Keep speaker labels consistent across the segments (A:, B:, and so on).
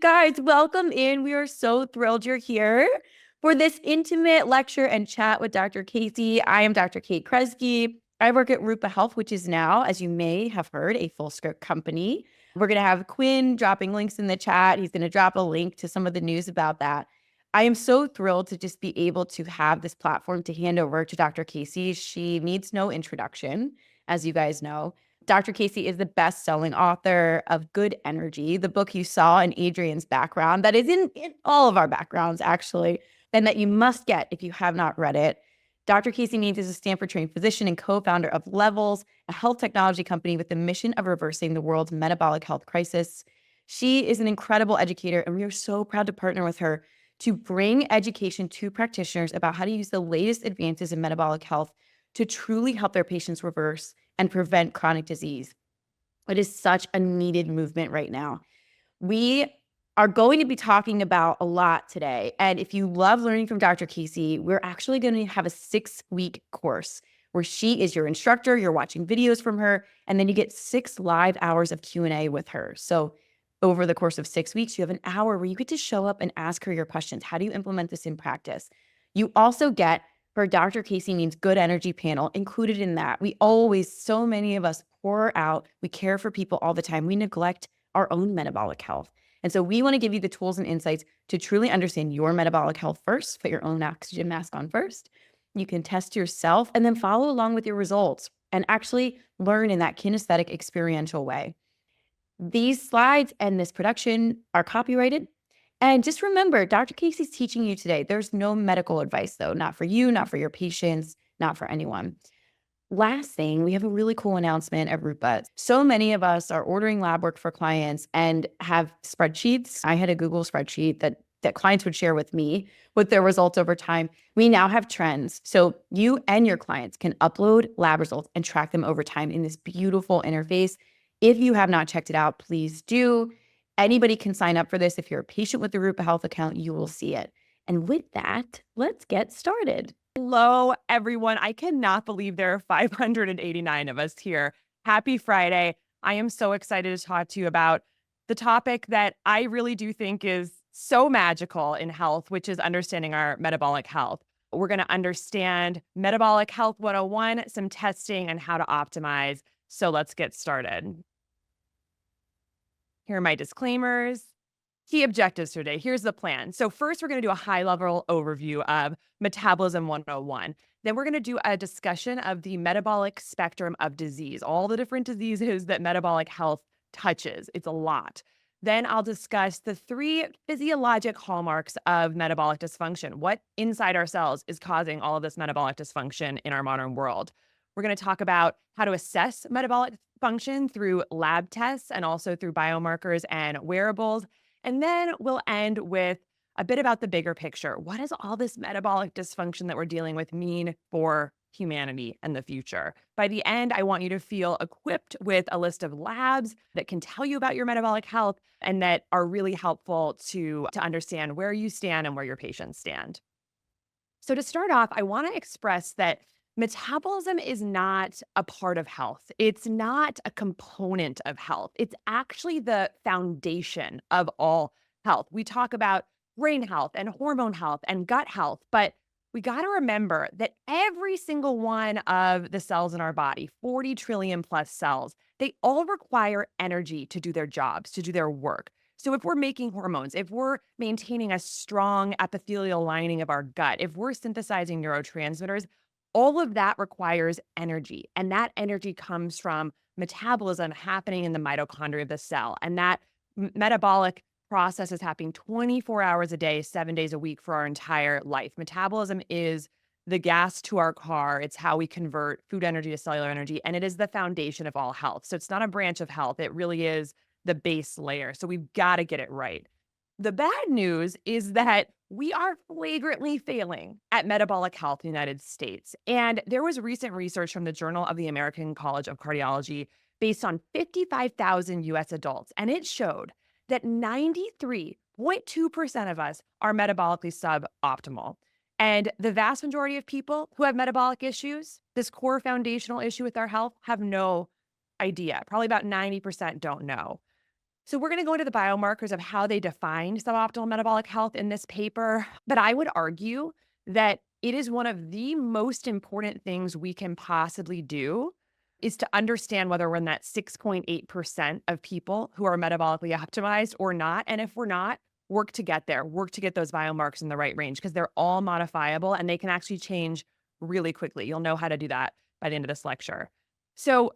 A: guys, welcome in. We are so thrilled you're here for this intimate lecture and chat with Dr. Casey. I am Dr. Kate Kresge. I work at Rupa Health, which is now, as you may have heard, a full script company. We're going to have Quinn dropping links in the chat. He's going to drop a link to some of the news about that. I am so thrilled to just be able to have this platform to hand over to Dr. Casey. She needs no introduction, as you guys know. Dr. Casey is the best-selling author of Good Energy, the book you saw in Adrian's background, that is in all of our backgrounds, actually, and that you must get if you have not read it. Dr. Casey Means is a Stanford-trained physician and co-founder of Levels, a health technology company with the mission of reversing the world's metabolic health crisis. She is an incredible educator, and we are so proud to partner with her to bring education to practitioners about how to use the latest advances in metabolic health to truly help their patients reverse and prevent chronic disease. It is such a needed movement right now. We are going to be talking about a lot today. And if you love learning from Dr. Casey, we're actually going to have a 6-week course where she is your instructor, you're watching videos from her, and then you get 6 live hours of Q&A with her. So over the course of 6 weeks, you have an hour where you get to show up and ask her your questions. How do you implement this in practice? You also get her Dr. Casey Means Good Energy panel included in that. So many of us pour out, we care for people all the time. We neglect our own metabolic health. And so we want to give you the tools and insights to truly understand your metabolic health first, put your own oxygen mask on first. You can test yourself and then follow along with your results and actually learn in that kinesthetic experiential way. These slides and this production are copyrighted. And just remember, Dr. Casey's teaching you today. There's no medical advice, though, not for you, not for your patients, not for anyone. Last thing, we have a really cool announcement at Rupa. So many of us are ordering lab work for clients and have spreadsheets. I had a Google spreadsheet that clients would share with me with their results over time. We now have trends. So you and your clients can upload lab results and track them over time in this beautiful interface. If you have not checked it out, please do. Anybody can sign up for this. If you're a patient with the Rupa Health account, you will see it. And with that, let's get started.
B: Hello, everyone. I cannot believe there are 589 of us here. Happy Friday. I am so excited to talk to you about the topic that I really do think is so magical in health, which is understanding our metabolic health. We're going to understand Metabolic Health 101, some testing, and how to optimize. So let's get started. Here are my disclaimers. Key objectives today. Here's the plan. So first, we're going to do a high-level overview of Metabolism 101. Then we're going to do a discussion of the metabolic spectrum of disease, all the different diseases that metabolic health touches. It's a lot. Then I'll discuss the 3 physiologic hallmarks of metabolic dysfunction. What inside our cells is causing all of this metabolic dysfunction in our modern world? We're going to talk about how to assess metabolic function through lab tests and also through biomarkers and wearables. And then we'll end with a bit about the bigger picture. What does all this metabolic dysfunction that we're dealing with mean for humanity and the future? By the end, I want you to feel equipped with a list of labs that can tell you about your metabolic health and that are really helpful to understand where you stand and where your patients stand. So to start off, I want to express that metabolism is not a part of health. It's not a component of health. It's actually the foundation of all health. We talk about brain health and hormone health and gut health, but we got to remember that every single one of the cells in our body, 40 trillion plus cells, they all require energy to do their jobs, to do their work. So if we're making hormones, if we're maintaining a strong epithelial lining of our gut, if we're synthesizing neurotransmitters, all of that requires energy. And that energy comes from metabolism happening in the mitochondria of the cell. And that metabolic process is happening 24 hours a day, 7 days a week for our entire life. Metabolism is the gas to our car. It's how we convert food energy to cellular energy. And it is the foundation of all health. So it's not a branch of health. It really is the base layer. So we've got to get it right. The bad news is that we are flagrantly failing at metabolic health in the United States. And there was recent research from the Journal of the American College of Cardiology based on 55,000 US adults. And it showed that 93.2% of us are metabolically suboptimal. And the vast majority of people who have metabolic issues, this core foundational issue with our health, have no idea. Probably about 90% don't know. So we're going to go into the biomarkers of how they defined suboptimal metabolic health in this paper, but I would argue that it is one of the most important things we can possibly do is to understand whether we're in that 6.8% of people who are metabolically optimized or not. And if we're not, work to get there, work to get those biomarkers in the right range because they're all modifiable and they can actually change really quickly. You'll know how to do that by the end of this lecture. So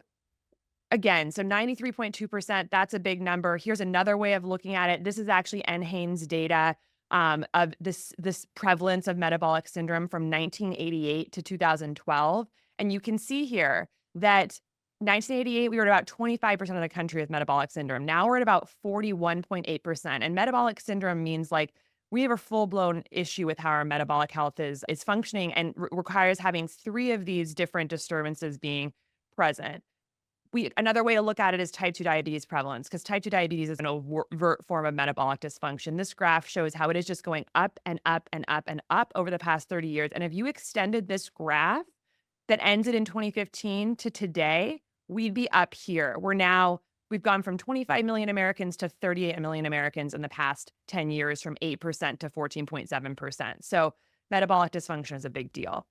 B: again, so 93.2%, that's a big number. Here's another way of looking at it. This is actually NHANES data of this prevalence of metabolic syndrome from 1988 to 2012. And you can see here that 1988, we were at about 25% of the country with metabolic syndrome. Now we're at about 41.8%. And metabolic syndrome means like we have a full-blown issue with how our metabolic health is functioning and requires having 3 of these different disturbances being present. Another way to look at it is type 2 diabetes prevalence, because type 2 diabetes is an overt form of metabolic dysfunction. This graph shows how it is just going up and up and up and up over the past 30 years. And if you extended this graph that ended in 2015 to today, we'd be up here. We've gone from 25 million Americans to 38 million Americans in the past 10 years, from 8% to 14.7%. So metabolic dysfunction is a big deal.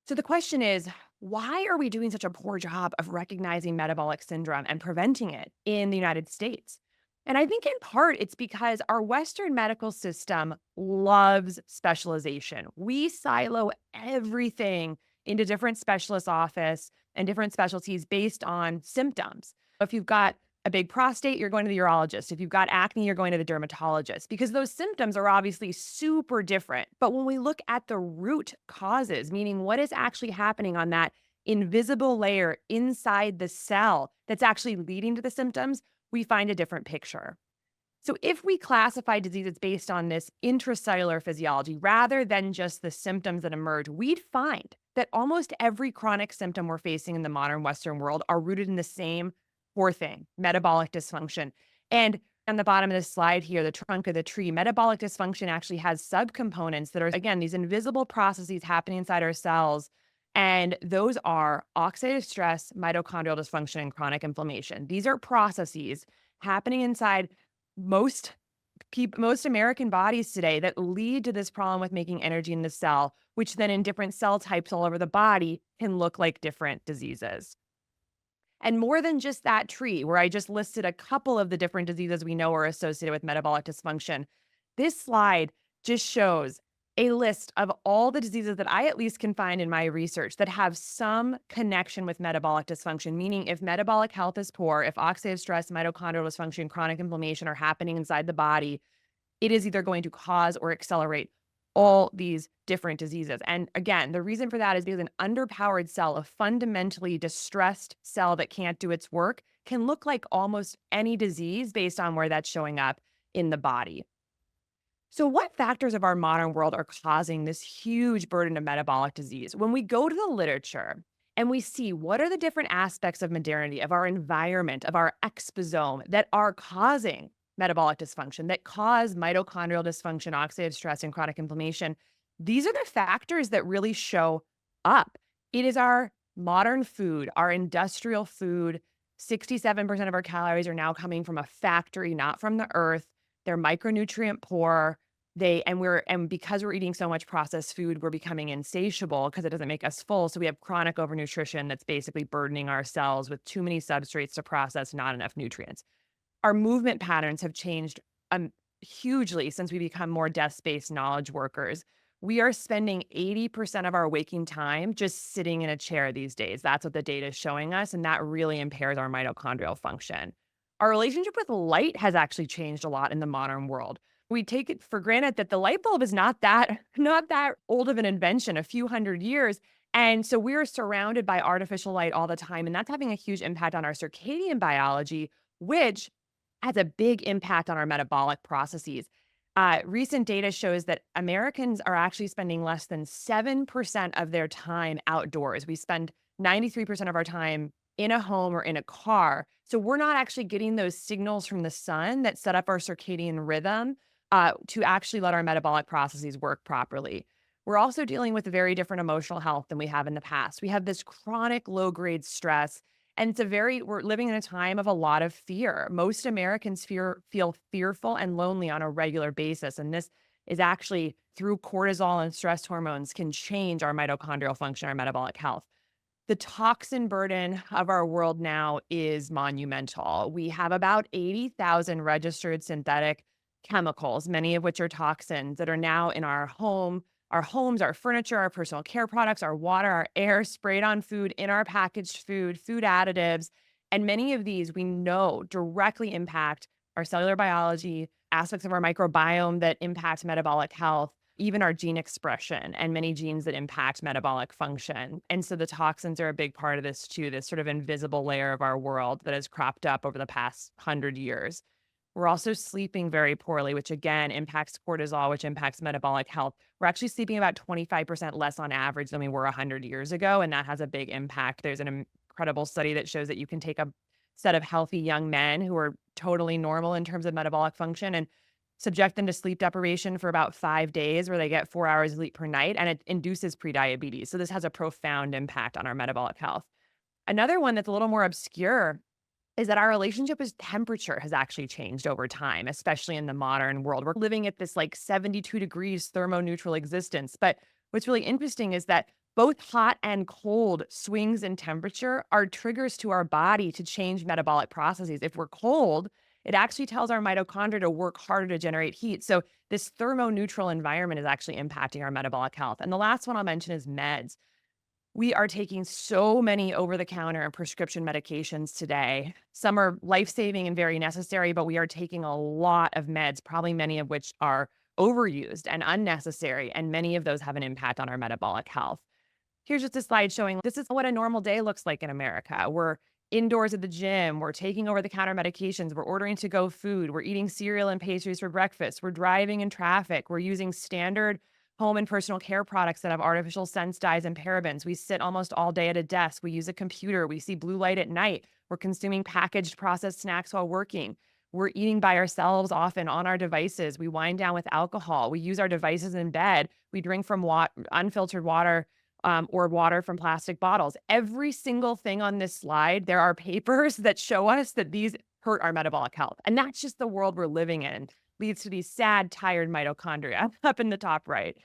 B: So the question is, why are we doing such a poor job of recognizing metabolic syndrome and preventing it in the United States? And I think in part it's because our Western medical system loves specialization. We silo everything into different specialist office and different specialties based on symptoms. If you've got a big prostate, you're going to the urologist. If you've got acne, you're going to the dermatologist because those symptoms are obviously super different. But when we look at the root causes, meaning what is actually happening on that invisible layer inside the cell that's actually leading to the symptoms, we find a different picture. So if we classify diseases based on this intracellular physiology rather than just the symptoms that emerge, we'd find that almost every chronic symptom we're facing in the modern Western world are rooted in the same core thing, metabolic dysfunction. And on the bottom of this slide here, the trunk of the tree, metabolic dysfunction actually has subcomponents that are, again, these invisible processes happening inside our cells. And those are oxidative stress, mitochondrial dysfunction, and chronic inflammation. These are processes happening inside most American bodies today that lead to this problem with making energy in the cell, which then in different cell types all over the body can look like different diseases. And more than just that tree, where I just listed a couple of the different diseases we know are associated with metabolic dysfunction, this slide just shows a list of all the diseases that I at least can find in my research that have some connection with metabolic dysfunction, meaning if metabolic health is poor, if oxidative stress, mitochondrial dysfunction, chronic inflammation are happening inside the body, it is either going to cause or accelerate all these different diseases. And again, the reason for that is because an underpowered cell, a fundamentally distressed cell that can't do its work, can look like almost any disease based on where that's showing up in the body. So what factors of our modern world are causing this huge burden of metabolic disease? When we go to the literature and we see what are the different aspects of modernity, of our environment, of our exposome that are causing metabolic dysfunction, that cause mitochondrial dysfunction, oxidative stress, and chronic inflammation, these are the factors that really show up. It is our modern food, our industrial food. 67% of our calories are now coming from a factory, not from the earth. They're micronutrient poor. And because we're eating so much processed food, we're becoming insatiable because it doesn't make us full. So we have chronic overnutrition that's basically burdening our cells with too many substrates to process, not enough nutrients. Our movement patterns have changed hugely since we become more desk-based knowledge workers. We are spending 80% of our waking time just sitting in a chair these days. That's what the data is showing us, and that really impairs our mitochondrial function. Our relationship with light has actually changed a lot in the modern world. We take it for granted that the light bulb is not that old of an invention, a few hundred years. And so we're surrounded by artificial light all the time, and that's having a huge impact on our circadian biology, which has a big impact on our metabolic processes. Recent data shows that Americans are actually spending less than 7% of their time outdoors. We spend 93% of our time in a home or in a car. So we're not actually getting those signals from the sun that set up our circadian rhythm to actually let our metabolic processes work properly. We're also dealing with very different emotional health than we have in the past. We have this chronic low-grade stress. And we're living in a time of a lot of fear. Most Americans feel fearful and lonely on a regular basis. And this is actually through cortisol and stress hormones can change our mitochondrial function, our metabolic health. The toxin burden of our world now is monumental. We have about 80,000 registered synthetic chemicals, many of which are toxins that are now in our homes, our furniture, our personal care products, our water, our air, sprayed on food, in our packaged food, food additives. And many of these we know directly impact our cellular biology, aspects of our microbiome that impact metabolic health, even our gene expression, and many genes that impact metabolic function. And so the toxins are a big part of this too, this sort of invisible layer of our world that has cropped up over the past 100 years. We're also sleeping very poorly, which again impacts cortisol, which impacts metabolic health. We're actually sleeping about 25% less on average than we were 100 years ago, and that has a big impact. There's an incredible study that shows that you can take a set of healthy young men who are totally normal in terms of metabolic function and subject them to sleep deprivation for about 5 days, where they get 4 hours of sleep per night, and it induces prediabetes. So this has a profound impact on our metabolic health. Another one that's a little more obscure is that our relationship with temperature has actually changed over time, especially in the modern world. We're living at this like 72 degrees thermoneutral existence. But what's really interesting is that both hot and cold swings in temperature are triggers to our body to change metabolic processes. If we're cold, it actually tells our mitochondria to work harder to generate heat. So this thermoneutral environment is actually impacting our metabolic health. And the last one I'll mention is meds. We are taking so many over-the-counter and prescription medications today. Some are life-saving and very necessary, but we are taking a lot of meds, probably many of which are overused and unnecessary, and many of those have an impact on our metabolic health. Here's just a slide showing this is what a normal day looks like in America. We're indoors at the gym, we're taking over-the-counter medications, we're ordering to-go food, we're eating cereal and pastries for breakfast, we're driving in traffic, we're using standard home and personal care products that have artificial scents, dyes, and parabens. We sit almost all day at a desk. We use a computer. We see blue light at night. We're consuming packaged processed snacks while working. We're eating by ourselves often on our devices. We wind down with alcohol. We use our devices in bed. We drink from unfiltered water or water from plastic bottles. Every single thing on this slide, there are papers that show us that these hurt our metabolic health. And that's just the world we're living in. Leads to these sad, tired mitochondria up in the top right.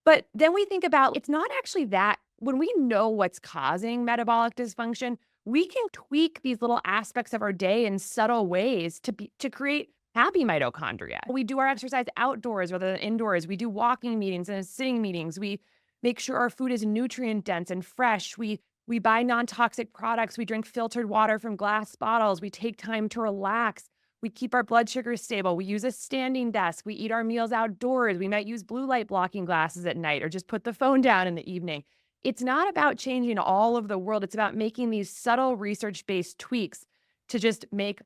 B: But then we think about it's not actually that when we know what's causing metabolic dysfunction, we can tweak these little aspects of our day in subtle ways to create happy mitochondria. We do our exercise outdoors rather than indoors. We do walking meetings and sitting meetings. We make sure our food is nutrient dense and fresh. We buy non-toxic products. We drink filtered water from glass bottles. We take time to relax. We keep our blood sugar stable. We use a standing desk. We eat our meals outdoors. We might use blue light blocking glasses at night or just put the phone down in the evening. It's not about changing all of the world. It's about making these subtle research-based tweaks to just make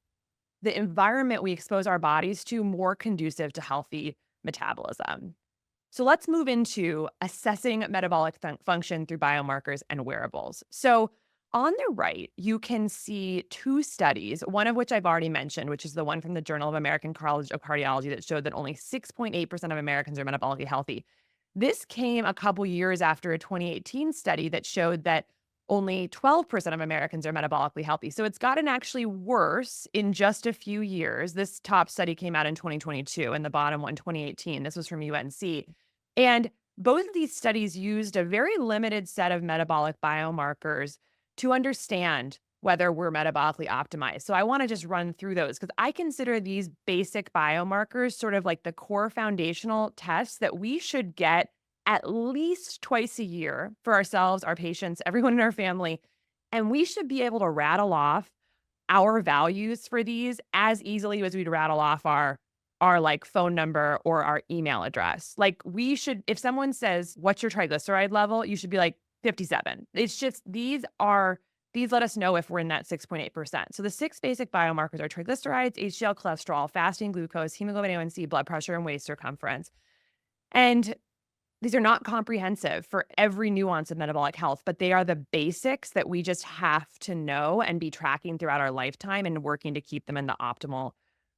B: the environment we expose our bodies to more conducive to healthy metabolism. So let's move into assessing metabolic function through biomarkers and wearables. So on the right, you can see two studies, one of which I've already mentioned, which is the one from the Journal of American College of Cardiology that showed that only 6.8% of Americans are metabolically healthy. This came a couple years after a 2018 study that showed that only 12% of Americans are metabolically healthy. So it's gotten actually worse in just a few years. This top study came out in 2022 and the bottom one, 2018. This was from UNC. And both of these studies used a very limited set of metabolic biomarkers to understand whether we're metabolically optimized. So I want to just run through those because I consider these basic biomarkers sort of like the core foundational tests that we should get at least twice a year for ourselves, our patients, everyone in our family. And we should be able to rattle off our values for these as easily as we'd rattle off our like phone number or our email address. Like we should, if someone says, what's your triglyceride level? You should be like 57. It's just, these let us know if we're in that 6.8%. So the six basic biomarkers are triglycerides, HDL cholesterol, fasting glucose, hemoglobin A1C, blood pressure, and waist circumference. And these are not comprehensive for every nuance of metabolic health, but they are the basics that we just have to know and be tracking throughout our lifetime and working to keep them in the optimal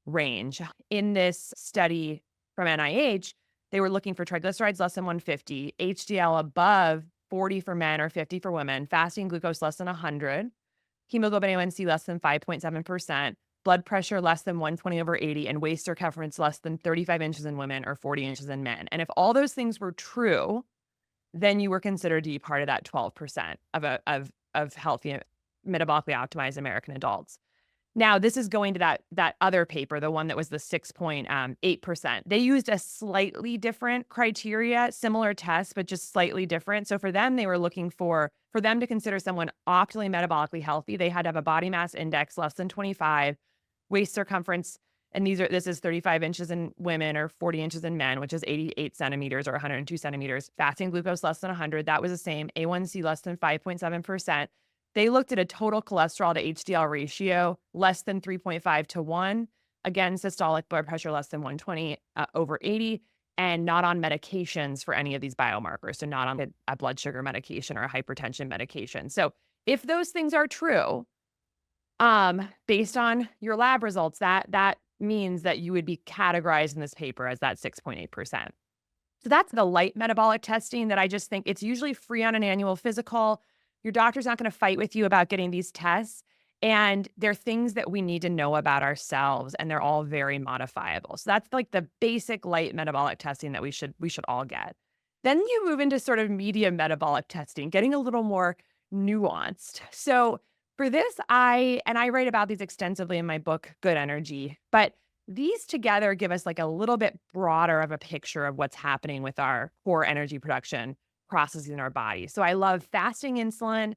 B: range. In this study from NIH, they were looking for triglycerides less than 150, HDL above 40 for men or 50 for women, fasting glucose less than 100, hemoglobin A1C less than 5.7%, blood pressure less than 120/80, and waist circumference less than 35 inches in women or 40 inches in men. And if all those things were true, then you were considered to be part of that 12% of healthy, metabolically optimized American adults. Now, this is going to that other paper, the one that was the 6.8%. They used a slightly different criteria, similar test, but just slightly different. So for them, they were looking for them to consider someone optimally metabolically healthy, they had to have a body mass index less than 25, waist circumference, and this is 35 inches in women or 40 inches in men, which is 88 centimeters or 102 centimeters, fasting glucose less than 100. That was the same. A1C less than 5.7%. They looked at a total cholesterol to HDL ratio less than 3.5 to 1. Again, systolic blood pressure less than 120 over 80, and not on medications for any of these biomarkers. So not on a blood sugar medication or a hypertension medication. So if those things are true, based on your lab results, that means that you would be categorized in this paper as that 6.8%. So that's the light metabolic testing that I just think it's usually free on an annual physical. Your doctor's not going to fight with you about getting these tests. And they're things that we need to know about ourselves, and they're all very modifiable. So that's like the basic light metabolic testing that we should all get. Then you move into sort of medium metabolic testing, getting a little more nuanced. So for this, I write about these extensively in my book, Good Energy, but these together give us like a little bit broader of a picture of what's happening with our core energy production processes in our body. So I love fasting insulin,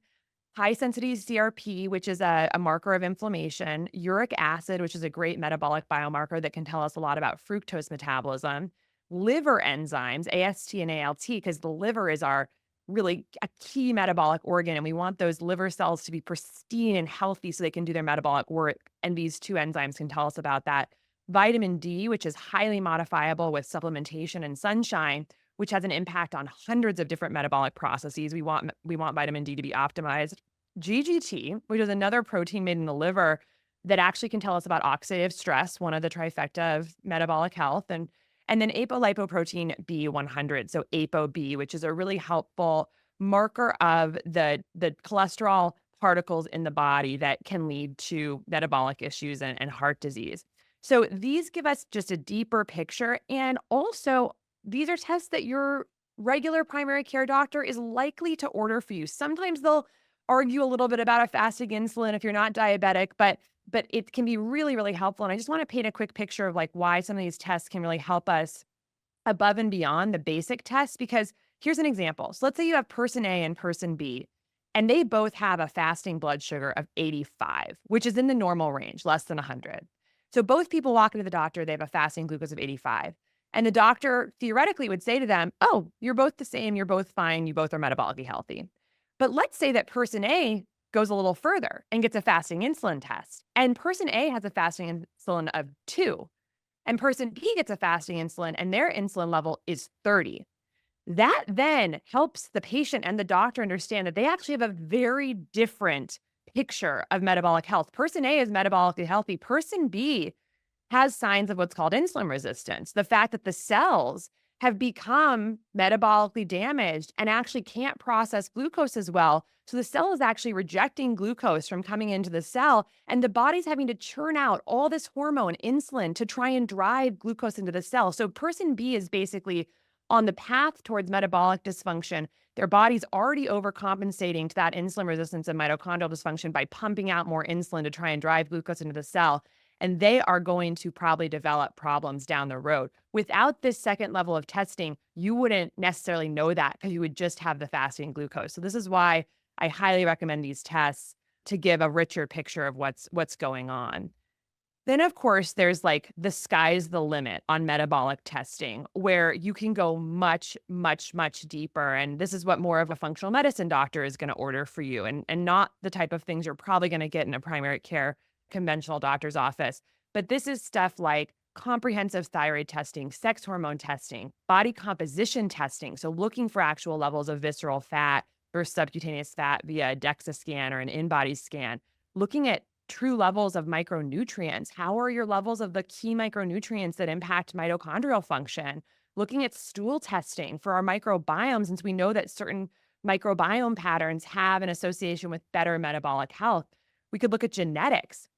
B: high sensitivity CRP, which is a marker of inflammation, uric acid, which is a great metabolic biomarker that can tell us a lot about fructose metabolism, liver enzymes, AST and ALT, because the liver is our really a key metabolic organ, and we want those liver cells to be pristine and healthy so they can do their metabolic work. And these two enzymes can tell us about that. Vitamin D, which is highly modifiable with supplementation and sunshine, which has an impact on hundreds of different metabolic processes. We want vitamin D to be optimized. GGT, which is another protein made in the liver that actually can tell us about oxidative stress, one of the trifecta of metabolic health, and then apolipoprotein B100, so ApoB, which is a really helpful marker of the cholesterol particles in the body that can lead to metabolic issues and heart disease. So these give us just a deeper picture, and also these are tests that your regular primary care doctor is likely to order for you. Sometimes they'll argue a little bit about a fasting insulin if you're not diabetic, but it can be really, really helpful. And I just want to paint a quick picture of like why some of these tests can really help us above and beyond the basic tests, because here's an example. So let's say you have person A and person B, and they both have a fasting blood sugar of 85, which is in the normal range, less than 100. So both people walk into the doctor, they have a fasting glucose of 85. And the doctor theoretically would say to them, oh, you're both the same, you're both fine, you both are metabolically healthy. But let's say that person A goes a little further and gets a fasting insulin test. And person A has a fasting insulin of 2. And person B gets a fasting insulin and their insulin level is 30. That then helps the patient and the doctor understand that they actually have a very different picture of metabolic health. Person A is metabolically healthy. Person B has signs of what's called insulin resistance. The fact that the cells have become metabolically damaged and actually can't process glucose as well. So the cell is actually rejecting glucose from coming into the cell, and the body's having to churn out all this hormone, insulin, to try and drive glucose into the cell. So person B is basically on the path towards metabolic dysfunction. Their body's already overcompensating to that insulin resistance and mitochondrial dysfunction by pumping out more insulin to try and drive glucose into the cell. And they are going to probably develop problems down the road. Without this second level of testing, you wouldn't necessarily know that because you would just have the fasting glucose. So this is why I highly recommend these tests to give a richer picture of what's going on. Then, of course, there's like the sky's the limit on metabolic testing, where you can go much, much, much deeper. And this is what more of a functional medicine doctor is going to order for you, and not the type of things you're probably going to get in a primary care conventional doctor's office. But this is stuff like comprehensive thyroid testing, sex hormone testing, body composition testing. So looking for actual levels of visceral fat versus subcutaneous fat via a DEXA scan or an in-body scan, looking at true levels of micronutrients. How are your levels of the key micronutrients that impact mitochondrial function? Looking at stool testing for our microbiome, since we know that certain microbiome patterns have an association with better metabolic health. We could look at genetics.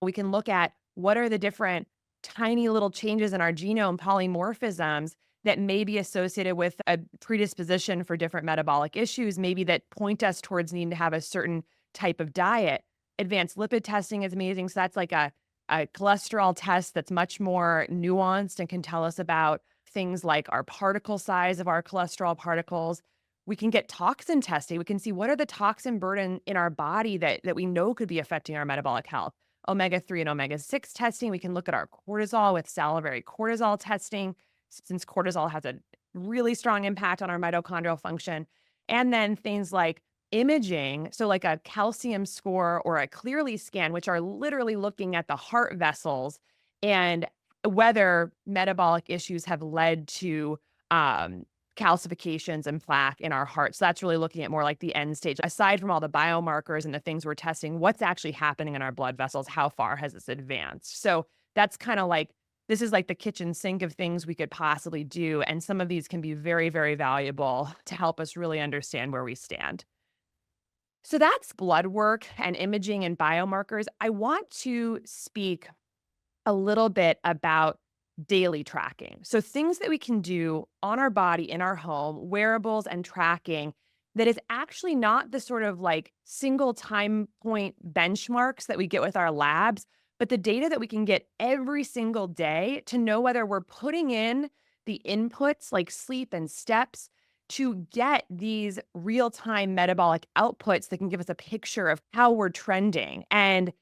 B: We can look at what are the different tiny little changes in our genome polymorphisms that may be associated with a predisposition for different metabolic issues, maybe that point us towards needing to have a certain type of diet. Advanced lipid testing is amazing. So that's like a cholesterol test that's much more nuanced and can tell us about things like our particle size of our cholesterol particles. We can get toxin testing. We can see what are the toxin burden in our body that we know could be affecting our metabolic health. Omega-3 and omega-6 testing. We can look at our cortisol with salivary cortisol testing, since cortisol has a really strong impact on our mitochondrial function. And then things like imaging, so like a calcium score or a Clearly scan, which are literally looking at the heart vessels and whether metabolic issues have led to calcifications and plaque in our heart. So that's really looking at more like the end stage. Aside from all the biomarkers and the things we're testing, what's actually happening in our blood vessels? How far has this advanced? So that's kind of like, this is like the kitchen sink of things we could possibly do. And some of these can be very, very valuable to help us really understand where we stand. So that's blood work and imaging and biomarkers. I want to speak a little bit about daily tracking. So things that we can do on our body, in our home, wearables and tracking that is actually not the sort of like single time point benchmarks that we get with our labs, but the data that we can get every single day to know whether we're putting in the inputs like sleep and steps to get these real-time metabolic outputs that can give us a picture of how we're trending and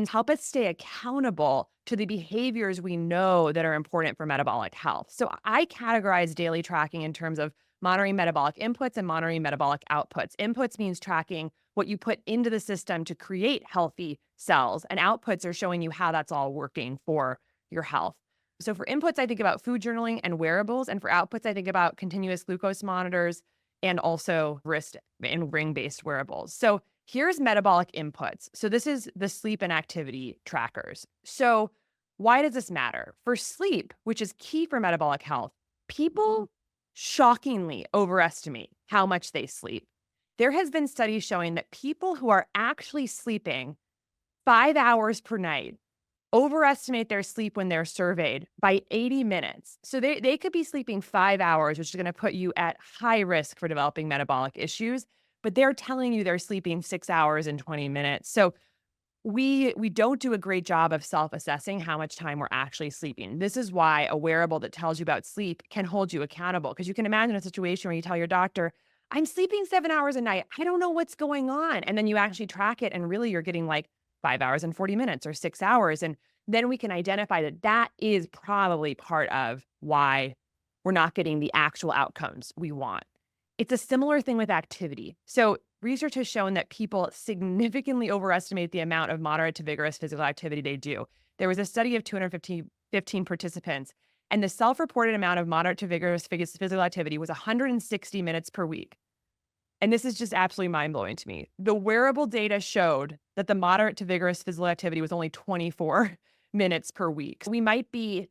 B: help us stay accountable to the behaviors we know that are important for metabolic health. So I categorize daily tracking in terms of monitoring metabolic inputs and monitoring metabolic outputs. Inputs means tracking what you put into the system to create healthy cells, and outputs are showing you how that's all working for your health. So for inputs, I think about food journaling and wearables, and for outputs, I think about continuous glucose monitors and also wrist and ring-based wearables. So here's metabolic inputs. So this is the sleep and activity trackers. So why does this matter? For sleep, which is key for metabolic health, people shockingly overestimate how much they sleep. There has been studies showing that people who are actually sleeping 5 hours per night overestimate their sleep when they're surveyed by 80 minutes. So they could be sleeping 5 hours, which is going to put you at high risk for developing metabolic issues, but they're telling you they're sleeping 6 hours and 20 minutes. So we don't do a great job of self-assessing how much time we're actually sleeping. This is why a wearable that tells you about sleep can hold you accountable, because you can imagine a situation where you tell your doctor, I'm sleeping 7 hours a night. I don't know what's going on. And then you actually track it and really you're getting like 5 hours and 40 minutes or 6 hours. And then we can identify that that is probably part of why we're not getting the actual outcomes we want. It's a similar thing with activity. So research has shown that people significantly overestimate the amount of moderate to vigorous physical activity they do. There was a study of 215 participants, and the self-reported amount of moderate to vigorous physical activity was 160 minutes per week. And this is just absolutely mind-blowing to me. The wearable data showed that the moderate to vigorous physical activity was only 24 minutes per week. We might be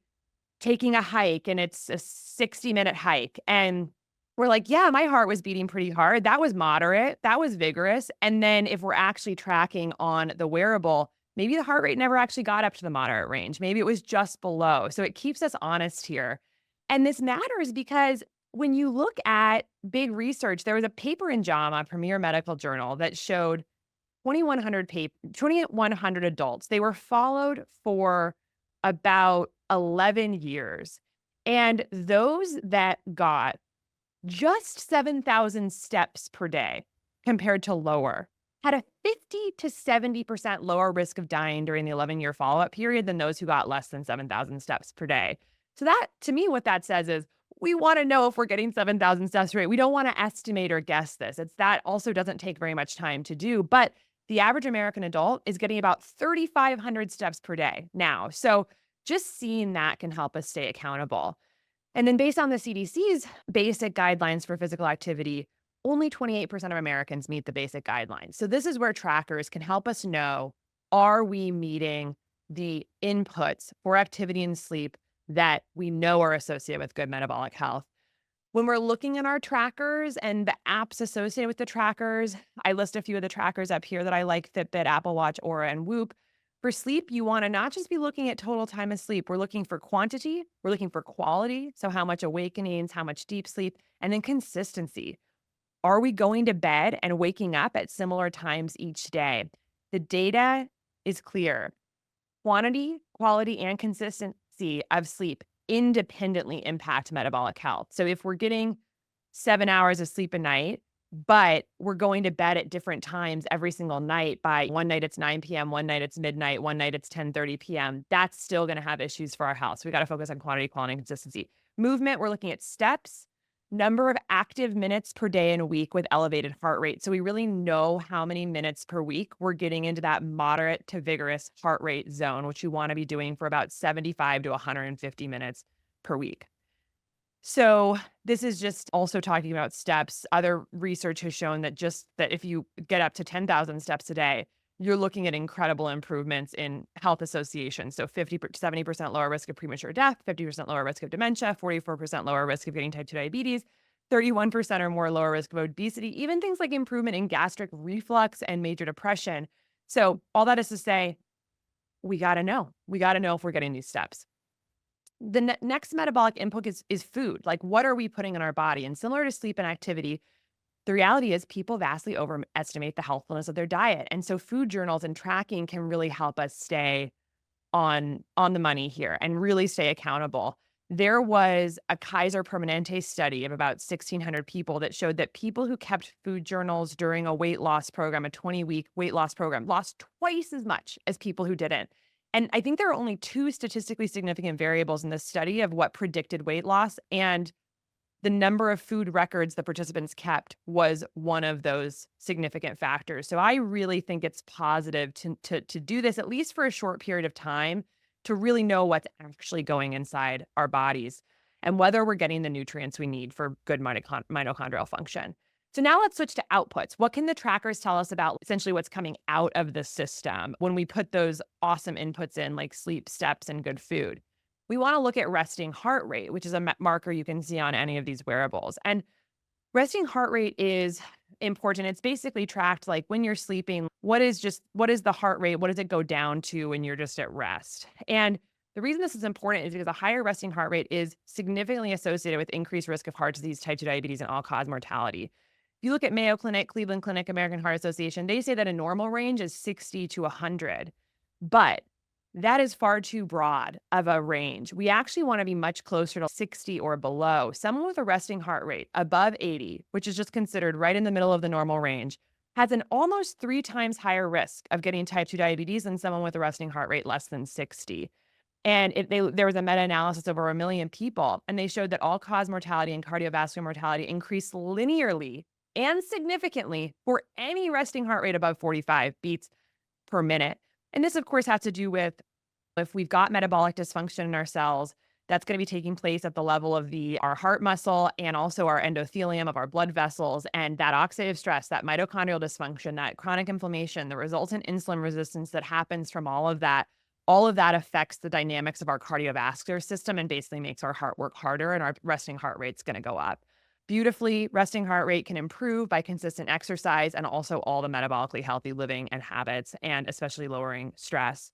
B: taking a hike and it's a 60-minute hike, and we're like, yeah, my heart was beating pretty hard. That was moderate. That was vigorous. And then if we're actually tracking on the wearable, maybe the heart rate never actually got up to the moderate range. Maybe it was just below. So it keeps us honest here. And this matters because when you look at big research, there was a paper in JAMA, Premier Medical Journal, that showed 2,100 adults. They were followed for about 11 years. And those that got just 7,000 steps per day compared to lower had a 50 to 70% lower risk of dying during the 11-year follow-up period than those who got less than 7,000 steps per day. So that, to me, what that says is we want to know if we're getting 7,000 steps per day. We don't want to estimate or guess this. That also doesn't take very much time to do, but the average American adult is getting about 3,500 steps per day now. So just seeing that can help us stay accountable. And then based on the CDC's basic guidelines for physical activity, only 28% of Americans meet the basic guidelines. So this is where trackers can help us know, are we meeting the inputs for activity and sleep that we know are associated with good metabolic health? When we're looking at our trackers and the apps associated with the trackers, I list a few of the trackers up here that I like: Fitbit, Apple Watch, Aura, and Whoop. For sleep, you want to not just be looking at total time of sleep. We're looking for quantity, we're looking for quality. So, how much awakenings, how much deep sleep, and then consistency. Are we going to bed and waking up at similar times each day? The data is clear. Quantity, quality, and consistency of sleep independently impact metabolic health. So if we're getting 7 hours of sleep a night, but we're going to bed at different times every single night, by one night it's 9 p.m., one night it's midnight, one night it's 10:30 p.m., that's still going to have issues for our health. So we got to focus on quantity, quality, and consistency. Movement, we're looking at steps, number of active minutes per day and week with elevated heart rate. So we really know how many minutes per week we're getting into that moderate to vigorous heart rate zone, which you want to be doing for about 75 to 150 minutes per week. So this is just also talking about steps. Other research has shown that just that if you get up to 10,000 steps a day, you're looking at incredible improvements in health associations. So 70% lower risk of premature death, 50% lower risk of dementia, 44% lower risk of getting type 2 diabetes, 31% or more lower risk of obesity, even things like improvement in gastric reflux and major depression. So all that is to say, we got to know. We got to know if we're getting these steps. The next metabolic input is food. Like, what are we putting in our body? And similar to sleep and activity, the reality is people vastly overestimate the healthfulness of their diet. And so food journals and tracking can really help us stay on the money here and really stay accountable. There was a Kaiser Permanente study of about 1,600 people that showed that people who kept food journals during a weight loss program, a 20-week weight loss program, lost twice as much as people who didn't. And I think there are only two statistically significant variables in this study of what predicted weight loss, and the number of food records the participants kept was one of those significant factors. So I really think it's positive to do this, at least for a short period of time, to really know what's actually going inside our bodies and whether we're getting the nutrients we need for good mitochondrial function. So now let's switch to outputs. What can the trackers tell us about essentially what's coming out of the system when we put those awesome inputs in, like sleep, steps, and good food? We want to look at resting heart rate, which is a marker you can see on any of these wearables. And resting heart rate is important. It's basically tracked like when you're sleeping, what is the heart rate? What does it go down to when you're just at rest? And the reason this is important is because a higher resting heart rate is significantly associated with increased risk of heart disease, type 2 diabetes, and all-cause mortality. If you look at Mayo Clinic, Cleveland Clinic, American Heart Association, they say that a normal range is 60 to 100. But that is far too broad of a range. We actually want to be much closer to 60 or below. Someone with a resting heart rate above 80, which is just considered right in the middle of the normal range, has an almost 3 times higher risk of getting type 2 diabetes than someone with a resting heart rate less than 60. And there was a meta-analysis of over 1 million people, and they showed that all-cause mortality and cardiovascular mortality increased linearly and significantly for any resting heart rate above 45 beats per minute. And this, of course, has to do with if we've got metabolic dysfunction in our cells, that's going to be taking place at the level of our heart muscle and also our endothelium of our blood vessels. And that oxidative stress, that mitochondrial dysfunction, that chronic inflammation, the resultant insulin resistance that happens from all of that affects the dynamics of our cardiovascular system and basically makes our heart work harder, and our resting heart rate's going to go up. Beautifully, resting heart rate can improve by consistent exercise and also all the metabolically healthy living and habits, and especially lowering stress.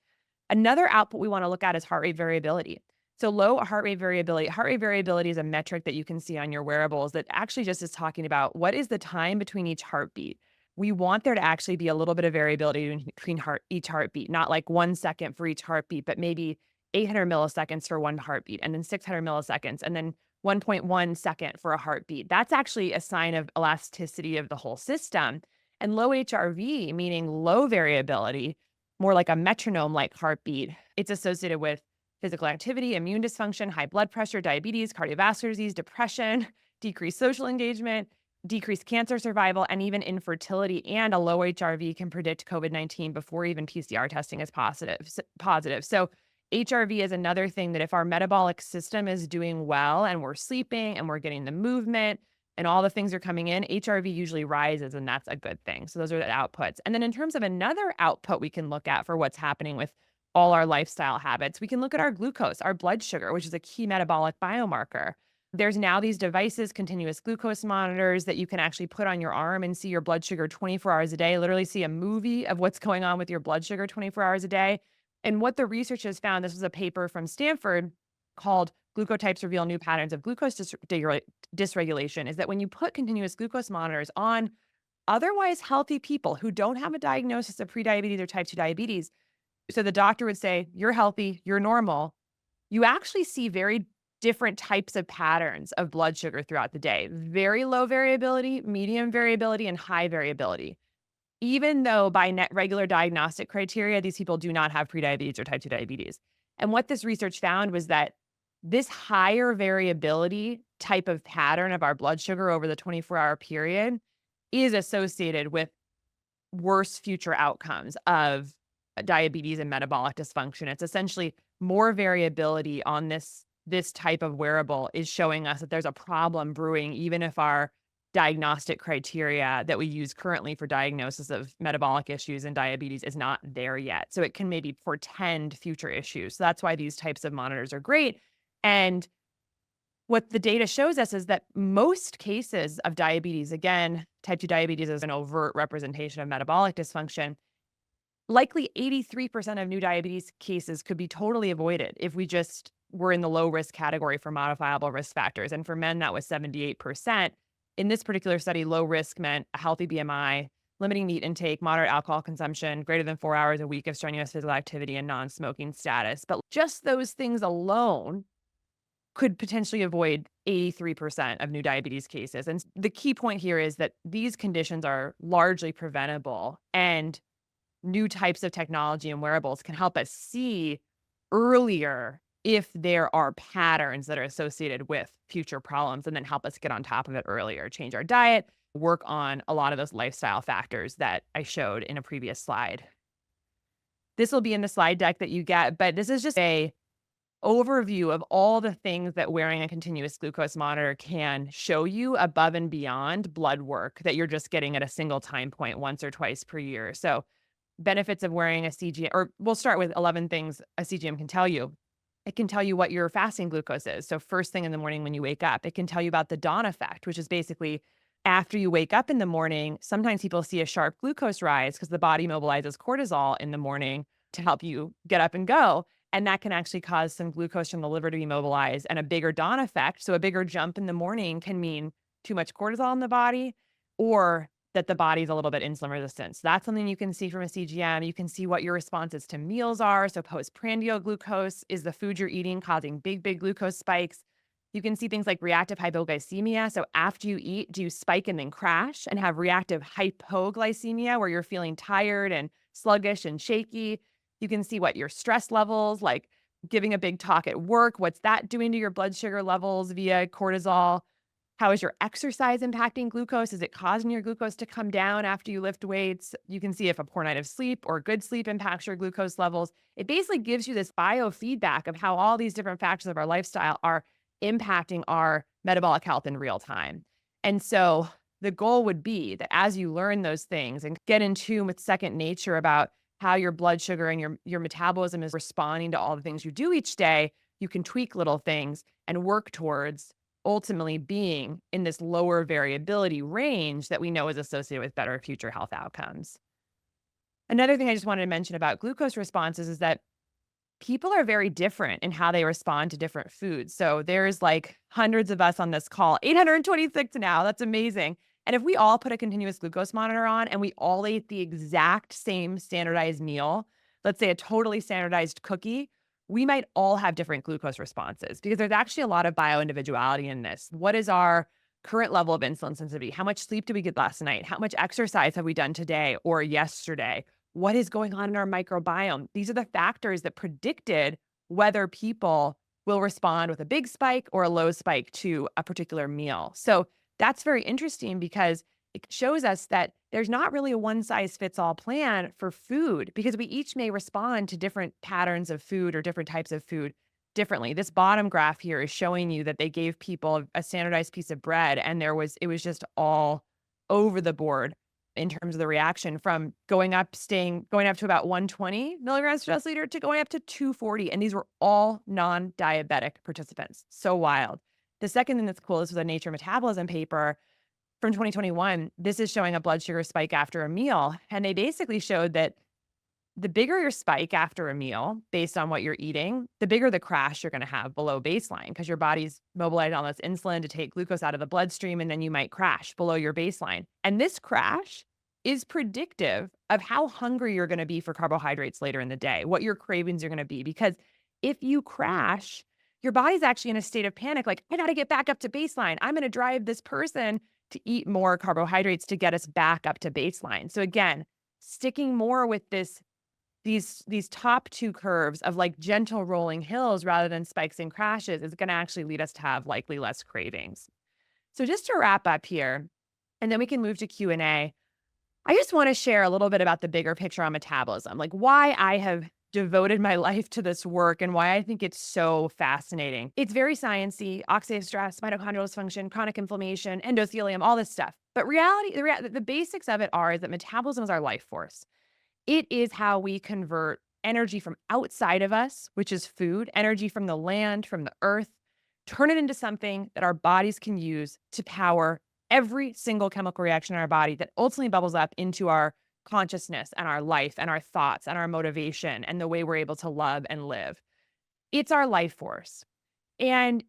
B: Another output we want to look at is heart rate variability. So low heart rate variability is a metric that you can see on your wearables that actually just is talking about what is the time between each heartbeat. We want there to actually be a little bit of variability between each heartbeat, not like 1 second for each heartbeat, but maybe 800 milliseconds for one heartbeat, and then 600 milliseconds, and then 1.1 second for a heartbeat. That's actually a sign of elasticity of the whole system. And low HRV, meaning low variability, more like a metronome-like heartbeat, it's associated with physical activity, immune dysfunction, high blood pressure, diabetes, cardiovascular disease, depression, decreased social engagement, decreased cancer survival, and even infertility. And a low HRV can predict COVID-19 before even PCR testing is positive. So HRV is another thing that if our metabolic system is doing well and we're sleeping and we're getting the movement and all the things are coming in, HRV usually rises, and that's a good thing. So those are the outputs. And then in terms of another output we can look at for what's happening with all our lifestyle habits, we can look at our glucose, our blood sugar, which is a key metabolic biomarker. There's now these devices, continuous glucose monitors that you can actually put on your arm and see your blood sugar 24 hours a day, literally see a movie of what's going on with your blood sugar 24 hours a day. And what the research has found, this was a paper from Stanford called Glucotypes Reveal New Patterns of Glucose Dysregulation, is that when you put continuous glucose monitors on otherwise healthy people who don't have a diagnosis of prediabetes or type 2 diabetes, so the doctor would say, you're healthy, you're normal, you actually see very different types of patterns of blood sugar throughout the day. Very low variability, medium variability, and high variability. Even though by net regular diagnostic criteria, these people do not have prediabetes or type 2 diabetes. And what this research found was that this higher variability type of pattern of our blood sugar over the 24-hour period is associated with worse future outcomes of diabetes and metabolic dysfunction. It's essentially more variability on this type of wearable is showing us that there's a problem brewing, even if our diagnostic criteria that we use currently for diagnosis of metabolic issues and diabetes is not there yet. So it can maybe portend future issues. So that's why these types of monitors are great. And what the data shows us is that most cases of diabetes, again, type 2 diabetes is an overt representation of metabolic dysfunction. Likely 83% of new diabetes cases could be totally avoided if we just were in the low risk category for modifiable risk factors. And for men, that was 78%. In this particular study, low risk meant a healthy BMI, limiting meat intake, moderate alcohol consumption, greater than 4 hours a week of strenuous physical activity, and non-smoking status. But just those things alone could potentially avoid 83% of new diabetes cases. And the key point here is that these conditions are largely preventable, and new types of technology and wearables can help us see earlier if there are patterns that are associated with future problems, and then help us get on top of it earlier, change our diet, work on a lot of those lifestyle factors that I showed in a previous slide. This will be in the slide deck that you get, but this is just a overview of all the things that wearing a continuous glucose monitor can show you above and beyond blood work that you're just getting at a single time point once or twice per year. So benefits of wearing a CGM, or we'll start with 11 things a CGM can tell you. It can tell you what your fasting glucose is. So first thing in the morning when you wake up, it can tell you about the dawn effect, which is basically after you wake up in the morning, sometimes people see a sharp glucose rise because the body mobilizes cortisol in the morning to help you get up and go. And that can actually cause some glucose from the liver to be mobilized and a bigger dawn effect. So a bigger jump in the morning can mean too much cortisol in the body, or that the body's a little bit insulin resistant. So that's something you can see from a CGM. You can see what your responses to meals are. So postprandial glucose is the food you're eating causing big glucose spikes. You can see things like reactive hypoglycemia. So after you eat, do you spike and then crash and have reactive hypoglycemia where you're feeling tired and sluggish and shaky? You can see what your stress levels, like giving a big talk at work, what's that doing to your blood sugar levels via cortisol? How is your exercise impacting glucose? Is it causing your glucose to come down after you lift weights? You can see if a poor night of sleep or good sleep impacts your glucose levels. It basically gives you this biofeedback of how all these different factors of our lifestyle are impacting our metabolic health in real time. And so the goal would be that as you learn those things and get in tune with second nature about how your blood sugar and your metabolism is responding to all the things you do each day, you can tweak little things and work towards ultimately being in this lower variability range that we know is associated with better future health outcomes. Another thing I just wanted to mention about glucose responses is that people are very different in how they respond to different foods. So there's like hundreds of us on this call, 826 now. That's amazing. And if we all put a continuous glucose monitor on and we all ate the exact same standardized meal, let's say a totally standardized cookie, we might all have different glucose responses because there's actually a lot of bio-individuality in this. What is our current level of insulin sensitivity? How much sleep did we get last night? How much exercise have we done today or yesterday? What is going on in our microbiome? These are the factors that predicted whether people will respond with a big spike or a low spike to a particular meal. So that's very interesting because it shows us that there's not really a one-size-fits-all plan for food because we each may respond to different patterns of food or different types of food differently. This bottom graph here is showing you that they gave people a standardized piece of bread and it was just all over the board in terms of the reaction from going up to about 120 milligrams per deciliter to going up to 240. And these were all non-diabetic participants. So wild. The second thing that's cool, this was a Nature Metabolism paper from 2021. This is showing a blood sugar spike after a meal. And they basically showed that the bigger your spike after a meal, based on what you're eating, the bigger the crash you're going to have below baseline, because your body's mobilizing all this insulin to take glucose out of the bloodstream, and then you might crash below your baseline. And this crash is predictive of how hungry you're going to be for carbohydrates later in the day, what your cravings are going to be. Because if you crash, your body's actually in a state of panic, like, I got to get back up to baseline. I'm going to drive this person to eat more carbohydrates to get us back up to baseline. So again, sticking more with these top two curves of like gentle rolling hills rather than spikes and crashes is going to actually lead us to have likely less cravings. So just to wrap up here, and then we can move to Q&A, I just want to share a little bit about the bigger picture on metabolism, like why I have devoted my life to this work and why I think it's so fascinating. It's very sciencey: oxidative stress, mitochondrial dysfunction, chronic inflammation, endothelium, all this stuff. But the basics of it is that metabolism is our life force. It is how we convert energy from outside of us, which is food, energy from the land, from the earth, turn it into something that our bodies can use to power every single chemical reaction in our body that ultimately bubbles up into our consciousness and our life and our thoughts and our motivation and the way we're able to love and live. It's our life force. And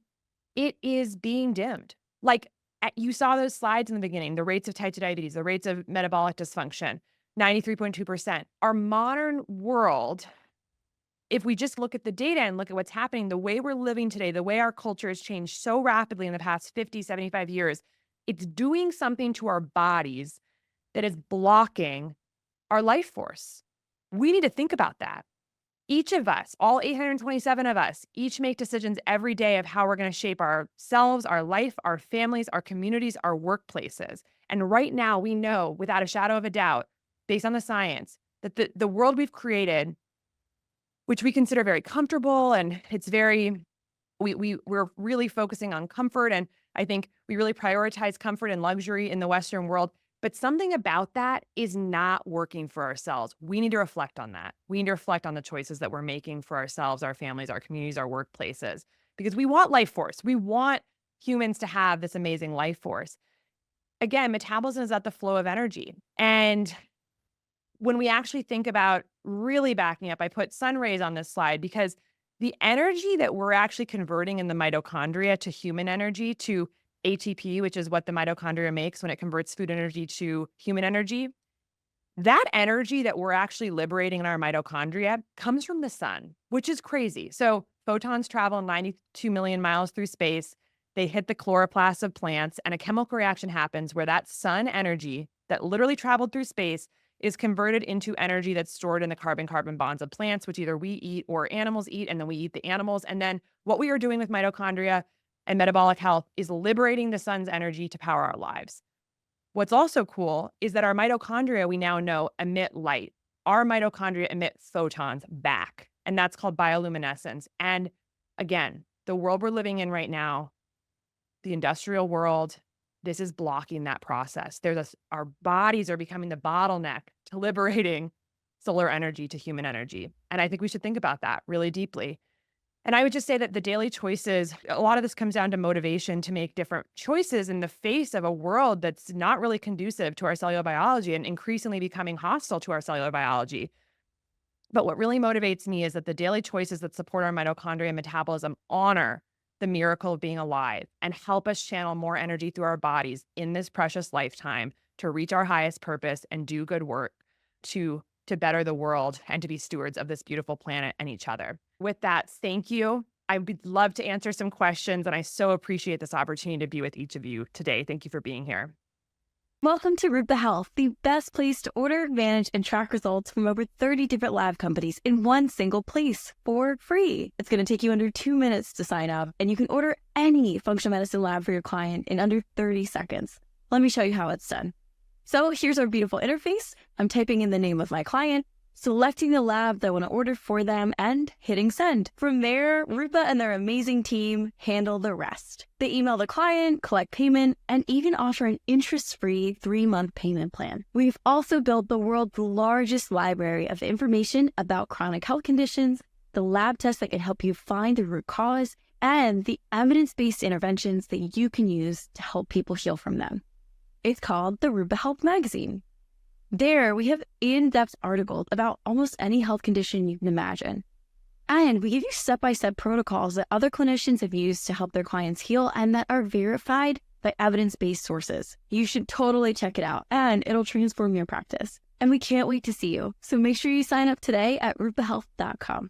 B: it is being dimmed. Like you saw those slides in the beginning, the rates of type 2 diabetes, the rates of metabolic dysfunction, 93.2%. Our modern world, if we just look at the data and look at what's happening, the way we're living today, the way our culture has changed so rapidly in the past 50, 75 years, it's doing something to our bodies that is blocking our life force. We need to think about that. Each of us, all 827 of us, each make decisions every day of how we're going to shape ourselves, our life, our families, our communities, our workplaces. And right now, we know without a shadow of a doubt, based on the science, that the world we've created, which we consider very comfortable, and it's very, we're really focusing on comfort, and I think we really prioritize comfort and luxury in the Western world, but something about that is not working for ourselves. We need to reflect on that. We need to reflect on the choices that we're making for ourselves, our families, our communities, our workplaces, because we want life force. We want humans to have this amazing life force. Again, metabolism is at the flow of energy. And when we actually think about really backing up, I put sun rays on this slide because the energy that we're actually converting in the mitochondria to human energy, to ATP, which is what the mitochondria makes when it converts food energy to human energy, that energy that we're actually liberating in our mitochondria comes from the sun, which is crazy. So photons travel 92 million miles through space. They hit the chloroplasts of plants, and a chemical reaction happens where that sun energy that literally traveled through space is converted into energy that's stored in the carbon-carbon bonds of plants, which either we eat or animals eat, and then we eat the animals. And then what we are doing with mitochondria and metabolic health is liberating the sun's energy to power our lives. What's also cool is that our mitochondria, we now know, emit light. Our mitochondria emit photons back, and that's called bioluminescence. And again, the world we're living in right now, the industrial world, this is blocking that process. Our bodies are becoming the bottleneck to liberating solar energy to human energy. And I think we should think about that really deeply. And I would just say that the daily choices, a lot of this comes down to motivation to make different choices in the face of a world that's not really conducive to our cellular biology and increasingly becoming hostile to our cellular biology. But what really motivates me is that the daily choices that support our mitochondria and metabolism honor the miracle of being alive and help us channel more energy through our bodies in this precious lifetime to reach our highest purpose and do good work to better the world and to be stewards of this beautiful planet and each other. With that, thank you. I would love to answer some questions, and I so appreciate this opportunity to be with each of you today. Thank you for being here.
C: Welcome to Rupa Health, the best place to order, manage, and track results from over 30 different lab companies in one single place for free. It's going to take you under 2 minutes to sign up, and you can order any functional medicine lab for your client in under 30 seconds. Let me show you how it's done. So here's our beautiful interface. I'm typing in the name of my client, selecting the lab that I want to order for them, and hitting send. From there, Rupa and their amazing team handle the rest. They email the client, collect payment, and even offer an interest-free 3-month payment plan. We've also built the world's largest library of information about chronic health conditions, the lab tests that can help you find the root cause, and the evidence-based interventions that you can use to help people heal from them. It's called the Rupa Health magazine. There, we have in-depth articles about almost any health condition you can imagine. And we give you step-by-step protocols that other clinicians have used to help their clients heal and that are verified by evidence-based sources. You should totally check it out, and it'll transform your practice. And we can't wait to see you. So make sure you sign up today at rupahealth.com.